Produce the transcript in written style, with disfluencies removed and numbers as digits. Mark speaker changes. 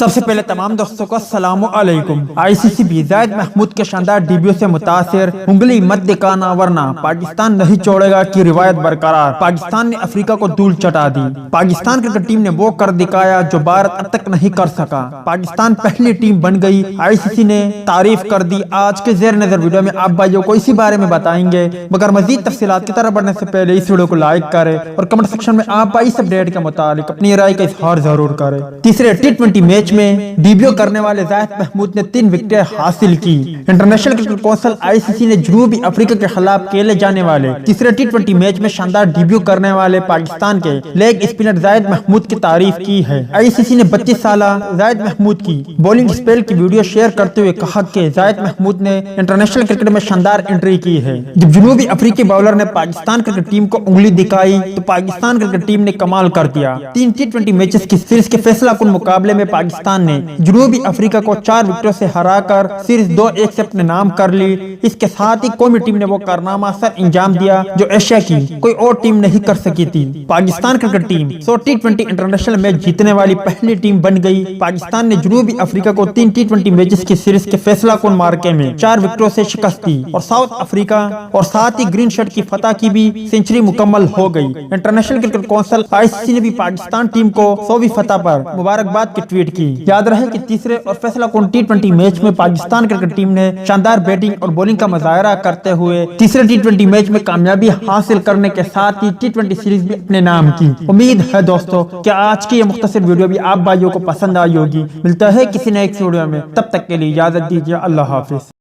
Speaker 1: سب سے پہلے تمام دوستوں کو السلام علیکم۔ آئی سی سی بھی زاہد محمود کے شاندار ڈیبیو سے متاثر، انگلی مت دکھانا ورنہ پاکستان نہیں چھوڑے گا کی روایت برقرار، پاکستان نے افریقہ کو دھول چٹا دی۔ پاکستان کرکٹ ٹیم نے وہ کر دکھایا جو بھارت اب تک نہیں کر سکا، پاکستان پہلی ٹیم بن گئی۔ آئی سی سی نے تعریف کر دی۔ آج کے زیر نظر ویڈیو میں آپ بھائیوں کو اسی بارے میں بتائیں گے، مگر مزید تفصیلات کی طرف بڑھنے سے پہلے اس ویڈیو کو لائک کریں اور کمنٹ سیکشن میں آپ اس اپڈیٹ کے متعلق اپنی رائے کا اظہار ضرور کریں۔ تیسرے ٹی20 میچ میں ڈیبیو کرنے والے زاہد محمود نے 3 وکٹیں حاصل کی۔ انٹرنیشنل کرکٹ کونسل آئی سی سی نے جنوبی افریقہ کے خلاف کھیلے جانے والے تیسرے ٹی20 میچ میں شاندار ڈیبیو کرنے والے پاکستان کے لیگ اسپنر زاہد محمود کی تعریف کی ہے۔ آئی سی سی نے 32 سالہ زاہد محمود کی بولنگ اسپیل کی ویڈیو شیئر کرتے ہوئے کہا کہ زاہد محمود نے انٹرنیشنل کرکٹ میں شاندار انٹری کی ہے۔ جب جنوبی افریقی باؤلر نے پاکستان کرکٹ ٹیم کو انگلی دکھائی تو پاکستان کرکٹ ٹیم نے کمال کر دیا۔ 3 ٹی20 میچز کی سیریز کے فیصلہ کن مقابلے میں پاکستان نے جنوبی افریقہ کو 4 وکٹوں سے ہرا کر سیریز 2-1 سے اپنے نام کر لی۔ اس کے ساتھ ہی قومی ٹیم نے وہ کارنامہ سر انجام دیا جو ایشیا کی کوئی اور ٹیم نہیں کر سکی تھی۔ پاکستان کرکٹ ٹیم 100 ٹی20 انٹرنیشنل میچ جیتنے والی پہلی ٹیم بن گئی۔ پاکستان نے جنوبی افریقہ کو 3 ٹی20 میچز کی سیریز کے فیصلہ کن مارکے میں 4 وکٹوں سے شکست دی اور ساؤتھ افریقہ اور ساتھ ہی گرین شرٹ کی فتح کی بھی سینچری مکمل ہو گئی۔ انٹرنیشنل کرکٹ کونسل آئی سی سی نے بھی پاکستان ٹیم کو 100ویں فتح پر مبارکباد کی ٹویٹ کی۔ یاد رہے کہ تیسرے اور فیصلہ کن ٹی20 میچ میں پاکستان کرکٹ ٹیم نے شاندار بیٹنگ اور بولنگ کا مظاہرہ کرتے ہوئے تیسرے ٹی20 میچ میں کامیابی حاصل کرنے کے ساتھ ہی ٹی20 سیریز بھی اپنے نام کی۔ امید ہے دوستو کہ آج کی یہ مختصر ویڈیو بھی آپ بھائیوں کو پسند آئی ہوگی۔ ملتا ہے کسی نئے ویڈیو میں، تب تک کے لیے اجازت دیجیے۔ اللہ حافظ۔